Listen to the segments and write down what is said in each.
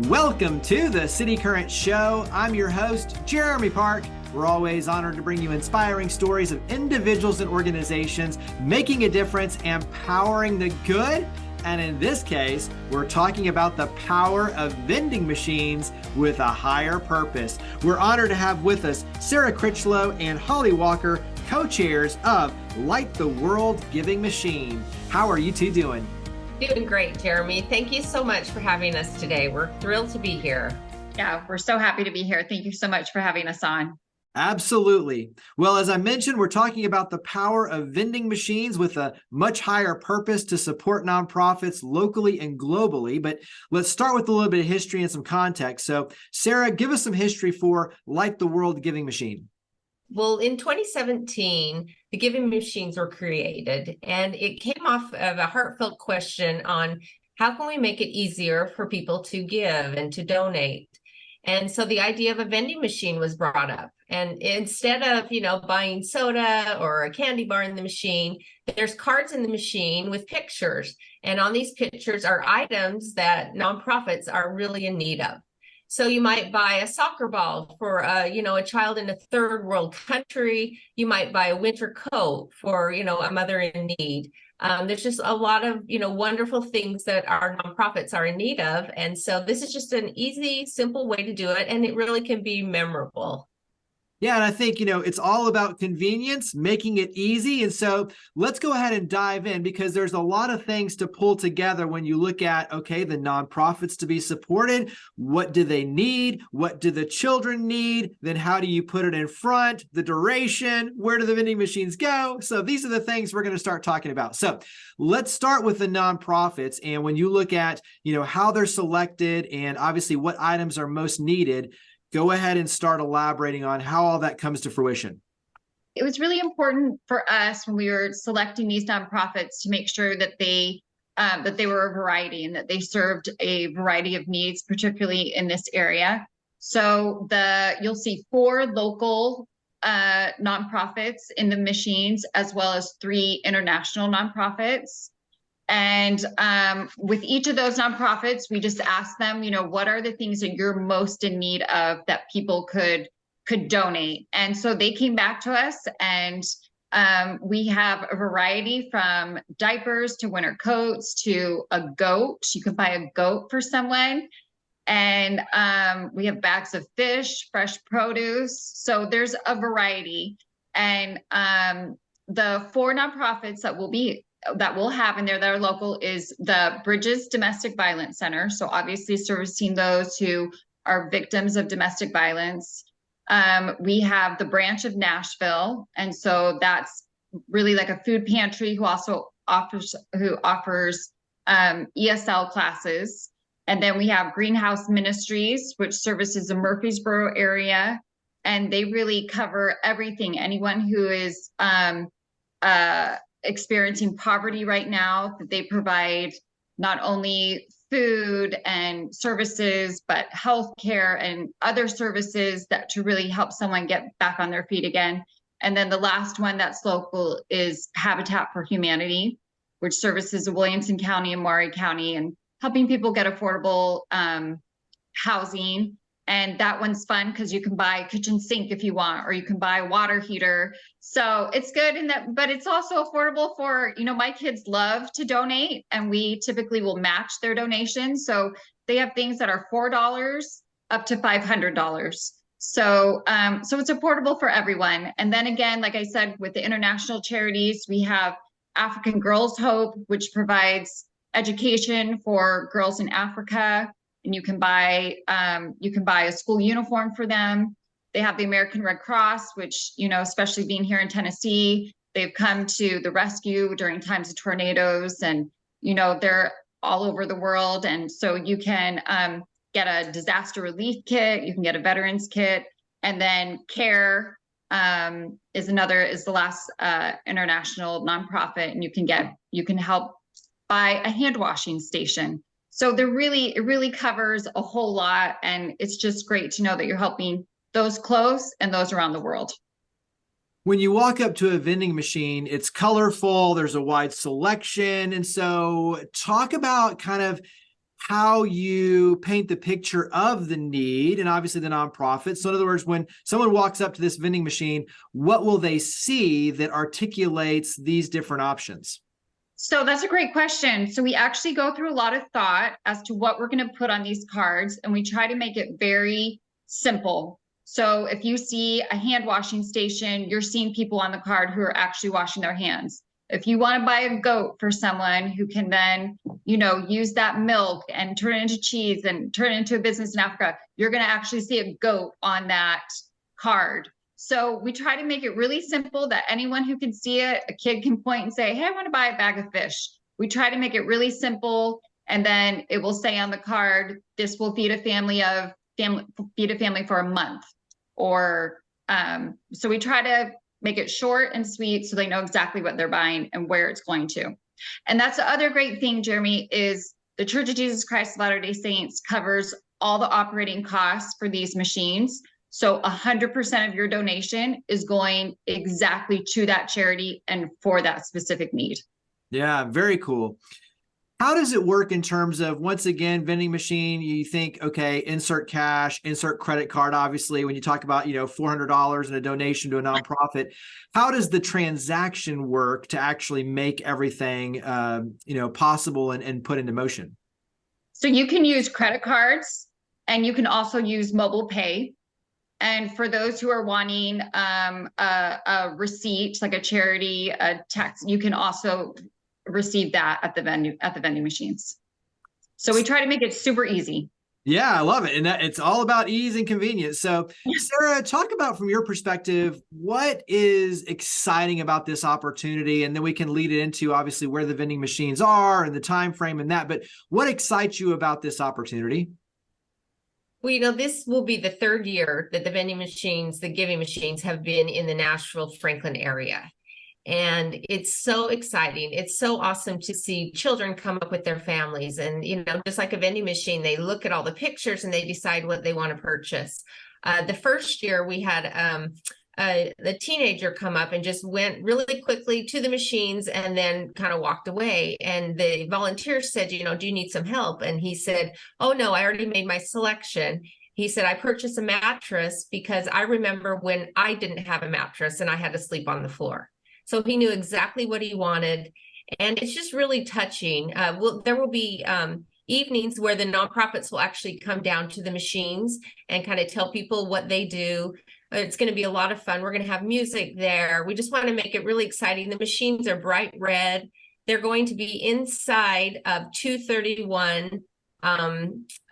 Welcome to the City Current Show. I'm your host, Jeremy Park. We're always honored to bring you inspiring stories of individuals and organizations making a difference and powering the good. And in this case, we're talking about the power of vending machines with a higher purpose. We're honored to have with us Sarah Critchlow and Holly Walker, co-chairs of Light the World Giving Machine. How are you two doing? Doing great, Jeremy. Thank you so much for having us today. We're thrilled to be here. Yeah, we're so happy to be here. Thank you so much for having us on. Absolutely. Well, as I mentioned, we're talking about the power of vending machines with a much higher purpose to support nonprofits locally and globally. But let's start with a little bit of history and some context. So, Sarah, give us some history for Light the World Giving Machine. Well, in 2017, the giving machines were created, and it came off of a heartfelt question on how can we make it easier for people to give and to donate. And so the idea of a vending machine was brought up. And instead of, buying soda or a candy bar in the machine, there's cards in the machine with pictures. And on these pictures are items that nonprofits are really in need of. So you might buy a soccer ball for, a child in a third world country. You might buy a winter coat for, a mother in need. There's just a lot of, wonderful things that our nonprofits are in need of. And so this is just an easy, simple way to do it. And it really can be memorable. Yeah, and I think, it's all about convenience, making it easy. And so let's go ahead and dive in because there's a lot of things to pull together when you look at, okay, the nonprofits to be supported. What do they need? What do the children need? Then how do you put it in front? The duration, where do the vending machines go? So these are the things we're going to start talking about. So let's start with the nonprofits. And when you look at, how they're selected and obviously what items are most needed, go ahead and start elaborating on how all that comes to fruition. It was really important for us when we were selecting these nonprofits to make sure that they were a variety and that they served a variety of needs, particularly in this area. So you'll see 4 local nonprofits in the machines, as well as 3 international nonprofits. And with each of those nonprofits, we just asked them, what are the things that you're most in need of that people could donate? And so they came back to us, and we have a variety from diapers to winter coats to a goat. You can buy a goat for someone. And we have bags of fish, fresh produce. So there's a variety. And the 4 nonprofits that we'll have in there that are local is the Bridges Domestic Violence Center. So obviously servicing those who are victims of domestic violence. We have the branch of Nashville. And so that's really like a food pantry who also offers ESL classes. And then we have Greenhouse Ministries, which services the Murfreesboro area. And they really cover everything. Anyone who is experiencing poverty right now, that they provide not only food and services, but healthcare and other services that to really help someone get back on their feet again. And then the last one that's local is Habitat for Humanity, which services Williamson County and Maury County and helping people get affordable housing. And that one's fun because you can buy a kitchen sink if you want, or you can buy a water heater. So it's good in that, but it's also affordable for, my kids love to donate, and we typically will match their donations. So they have things that are $4 up to $500. So it's affordable for everyone. And then again, like I said, with the international charities, we have African Girls Hope, which provides education for girls in Africa. And you can buy a school uniform for them. They have the American Red Cross, which, especially being here in Tennessee, they've come to the rescue during times of tornadoes, and, they're all over the world. And so you can get a disaster relief kit, you can get a veterans kit, and then CARE is the last international nonprofit, and you can help buy a hand washing station. So it really covers a whole lot, and it's just great to know that you're helping those close and those around the world. When you walk up to a vending machine, it's colorful, there's a wide selection. And so talk about kind of how you paint the picture of the need and obviously the nonprofit. So in other words, when someone walks up to this vending machine, what will they see that articulates these different options? So that's a great question. So we actually go through a lot of thought as to what we're going to put on these cards, and we try to make it very simple. So if you see a hand washing station, you're seeing people on the card who are actually washing their hands. If you want to buy a goat for someone who can then, use that milk and turn it into cheese and turn it into a business in Africa, you're going to actually see a goat on that card. So we try to make it really simple that anyone who can see it, a kid can point and say, hey, I want to buy a bag of fish. We try to make it really simple. And then it will say on the card, this will feed a family for a month. Or so we try to make it short and sweet so they know exactly what they're buying and where it's going to. And that's the other great thing, Jeremy, is the Church of Jesus Christ of Latter-day Saints covers all the operating costs for these machines. So 100% of your donation is going exactly to that charity and for that specific need. Yeah, very cool. How does it work in terms of, once again, vending machine, you think, okay, insert cash, insert credit card, obviously, when you talk about, $400 in a donation to a nonprofit, how does the transaction work to actually make everything, possible and put into motion? So you can use credit cards and you can also use mobile pay. And for those who are wanting a receipt, like a charity, a tax, you can also receive that at the vending machines. So we try to make it super easy. Yeah, I love it. And it's all about ease and convenience. So Sarah, talk about, from your perspective, what is exciting about this opportunity? And then we can lead it into, obviously, where the vending machines are and the time frame and that. But what excites you about this opportunity? Well, this will be the third year that the vending machines, the giving machines, have been in the Nashville, Franklin area. And it's so exciting. It's so awesome to see children come up with their families. And, just like a vending machine, they look at all the pictures and they decide what they want to purchase. The first year we had the teenager come up and just went really quickly to the machines and then kind of walked away. And the volunteers said, do you need some help? And he said, oh, no, I already made my selection. He said, I purchased a mattress because I remember when I didn't have a mattress and I had to sleep on the floor. So he knew exactly what he wanted. And it's just really touching. There will be evenings where the nonprofits will actually come down to the machines and kind of tell people what they do. It's going to be a lot of fun. We're going to have music there. We just want to make it really exciting. The machines are bright red. They're going to be inside of 231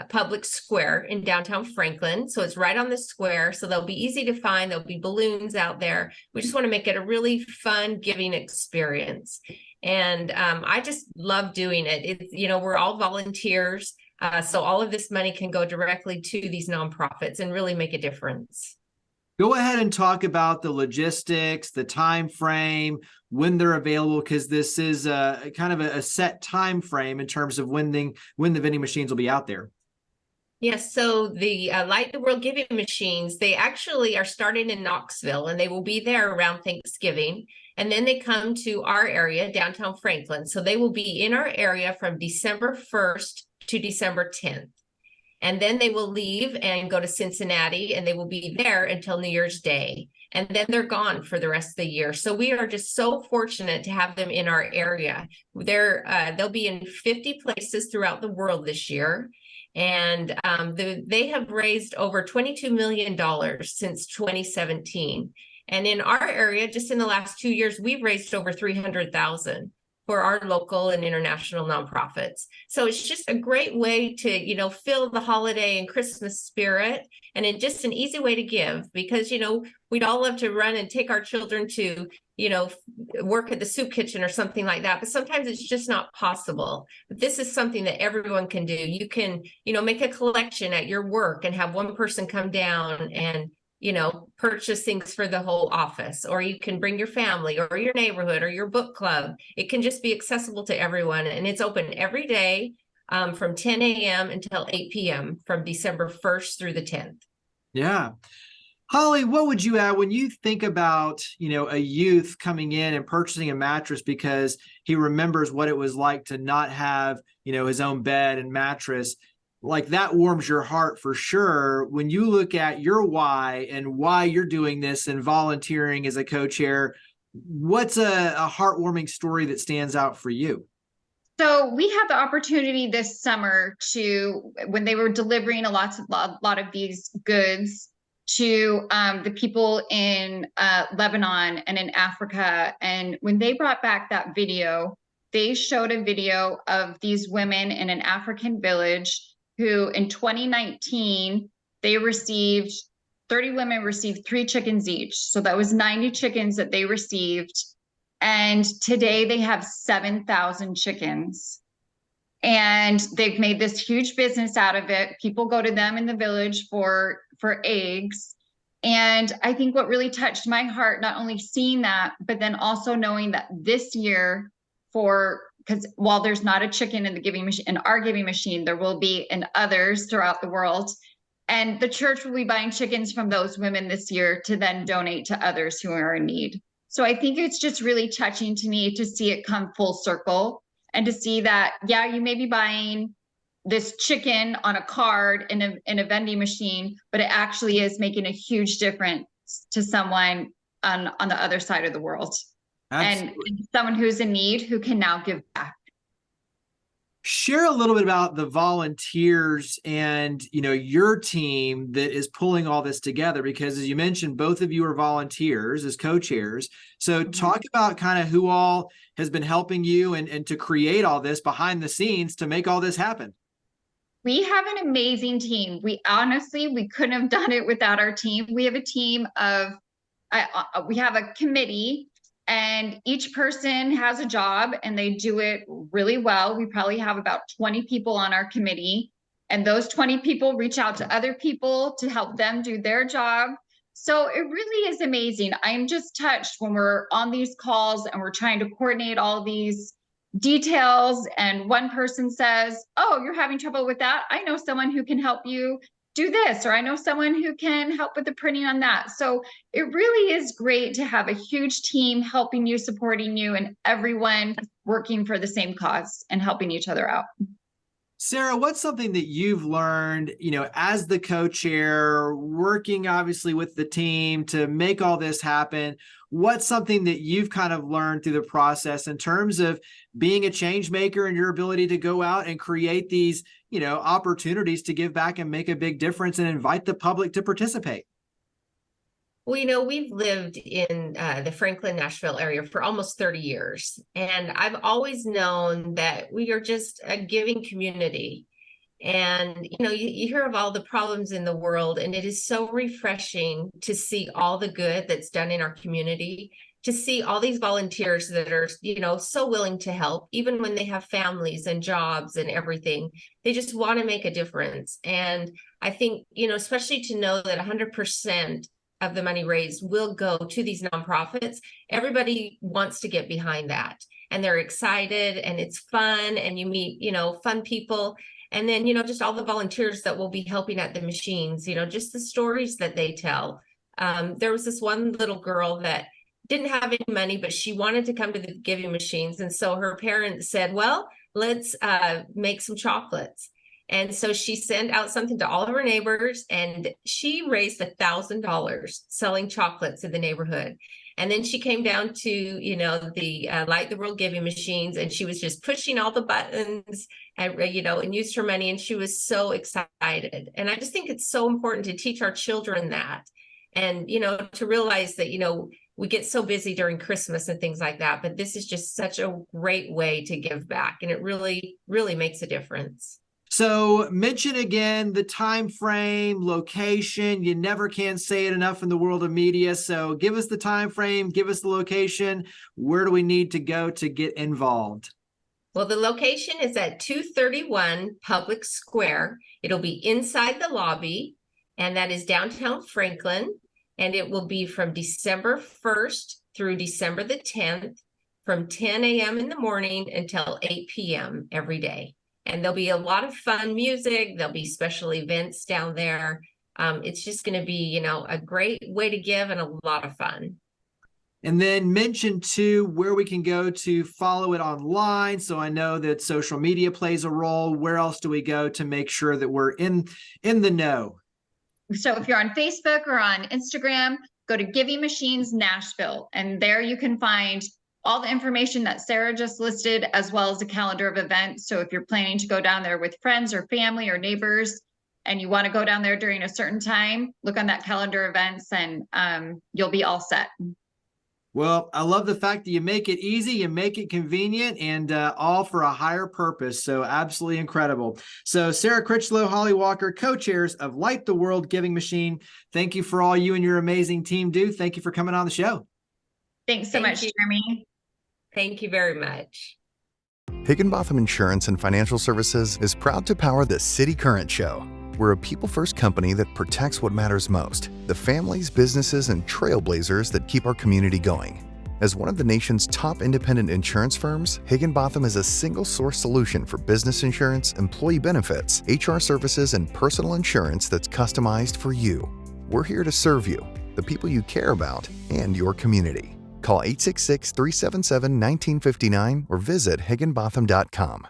Public Square in downtown Franklin. So it's right on the square. So they'll be easy to find. There'll be balloons out there. We just want to make it a really fun giving experience. And I just love doing it. It's, we're all volunteers. So all of this money can go directly to these nonprofits and really make a difference. Go ahead and talk about the logistics, the time frame, when they're available, because this is kind of a set time frame in terms of when the vending machines will be out there. Yes, so the Light the World giving machines, they actually are starting in Knoxville, and they will be there around Thanksgiving. And then they come to our area, downtown Franklin. So they will be in our area from December 1st to December 10th. And then they will leave and go to Cincinnati, and they will be there until New Year's Day. And then they're gone for the rest of the year. So we are just so fortunate to have them in our area. They'll be in 50 places throughout the world this year. And they have raised over $22 million since 2017. And in our area, just in the last 2 years, we've raised over $300,000 for our local and international nonprofits. So it's just a great way to, fill the holiday and Christmas spirit, and it's just an easy way to give, because, we'd all love to run and take our children to, work at the soup kitchen or something like that. But sometimes it's just not possible. But this is something that everyone can do. You can, make a collection at your work and have one person come down and purchase things for the whole office, or you can bring your family or your neighborhood or your book club. It can just be accessible to everyone. And it's open every day from 10 a.m. until 8 p.m. from December 1st through the 10th. Yeah. Holly, what would you add when you think about, a youth coming in and purchasing a mattress because he remembers what it was like to not have, his own bed and mattress? Like that warms your heart for sure. When you look at your why and why you're doing this and volunteering as a co-chair, what's a heartwarming story that stands out for you? So we had the opportunity this summer when they were delivering lot of these goods to the people in Lebanon and in Africa. And when they brought back that video, they showed a video of these women in an African village who in 2019, 30 women received 3 chickens each. So that was 90 chickens that they received. And today they have 7,000 chickens. And they've made this huge business out of it. People go to them in the village for eggs. And I think what really touched my heart, not only seeing that, but then also knowing that this year, because while there's not a chicken in the giving machine, in our giving machine, there will be in others throughout the world. And the church will be buying chickens from those women this year to then donate to others who are in need. So I think it's just really touching to me to see it come full circle and to see that, yeah, you may be buying this chicken on a card in a vending machine, but it actually is making a huge difference to someone on the other side of the world. Absolutely. And someone who's in need who can now give back. Share a little bit about the volunteers and, your team that is pulling all this together, because as you mentioned, both of you are volunteers as co-chairs. So talk about kind of who all has been helping you and to create all this behind the scenes to make all this happen. We have an amazing team. We couldn't have done it without our team. We have a team of, we have a committee, and each person has a job and they do it really well. We probably have about 20 people on our committee, and those 20 people reach out to other people to help them do their job. So it really is amazing. I'm just touched when we're on these calls and we're trying to coordinate all these details, and one person says, oh, you're having trouble with that, I know someone who can help you do this, or I know someone who can help with the printing on that. So it really is great to have a huge team helping you, supporting you, and everyone working for the same cause and helping each other out. Sarah, what's something that you've learned, as the co-chair, working obviously with the team to make all this happen? What's something that you've kind of learned through the process in terms of being a change maker and your ability to go out and create these, opportunities to give back and make a big difference and invite the public to participate? Well, we've lived in the Franklin, Nashville area for almost 30 years. And I've always known that we are just a giving community. And, you hear of all the problems in the world, and it is so refreshing to see all the good that's done in our community, to see all these volunteers that are, so willing to help, even when they have families and jobs and everything. They just want to make a difference. And I think, especially to know that 100% of the money raised will go to these nonprofits. Everybody wants to get behind that, and they're excited, and it's fun, and you meet, fun people. And then, just all the volunteers that will be helping at the machines, just the stories that they tell. There was this one little girl that didn't have any money, but she wanted to come to the giving machines. And so her parents said, well, let's make some chocolates. And so she sent out something to all of her neighbors, and she raised $1,000 selling chocolates in the neighborhood. And then she came down to, the Light the World giving machines, and she was just pushing all the buttons and, and used her money. And she was so excited. And I just think it's so important to teach our children that, and, to realize that, we get so busy during Christmas and things like that, but this is just such a great way to give back. And it really, really makes a difference. So mention again the time frame, location. You never can say it enough in the world of media. So give us the time frame, give us the location. Where do we need to go to get involved? Well, the location is at 231 Public Square. It'll be inside the lobby, and that is downtown Franklin. And it will be from December 1st through December the 10th, from 10 a.m. in the morning until 8 p.m. every day. And there'll be a lot of fun music. There'll be special events down there. It's just going to be, a great way to give and a lot of fun. And then mention too where we can go to follow it online. So I know that social media plays a role. Where else do we go to make sure that we're in the know? So if you're on Facebook or on Instagram, go to Giving Machines Nashville, and there you can find all the information that Sarah just listed, as well as a calendar of events. So if you're planning to go down there with friends or family or neighbors, and you want to go down there during a certain time, look on that calendar of events, and you'll be all set. Well, I love the fact that you make it easy, you make it convenient, and all for a higher purpose. So absolutely incredible. So Sarah Critchlow, Holly Walker, co-chairs of Light the World Giving Machine. Thank you for all you and your amazing team do. Thank you for coming on the show. Thanks so much, Jeremy. Thank you very much. Higginbotham Insurance and Financial Services is proud to power the City Current Show. We're a people-first company that protects what matters most, the families, businesses, and trailblazers that keep our community going. As one of the nation's top independent insurance firms, Higginbotham is a single-source solution for business insurance, employee benefits, HR services, and personal insurance that's customized for you. We're here to serve you, the people you care about, and your community. Call 866-377-1959 or visit higginbotham.com.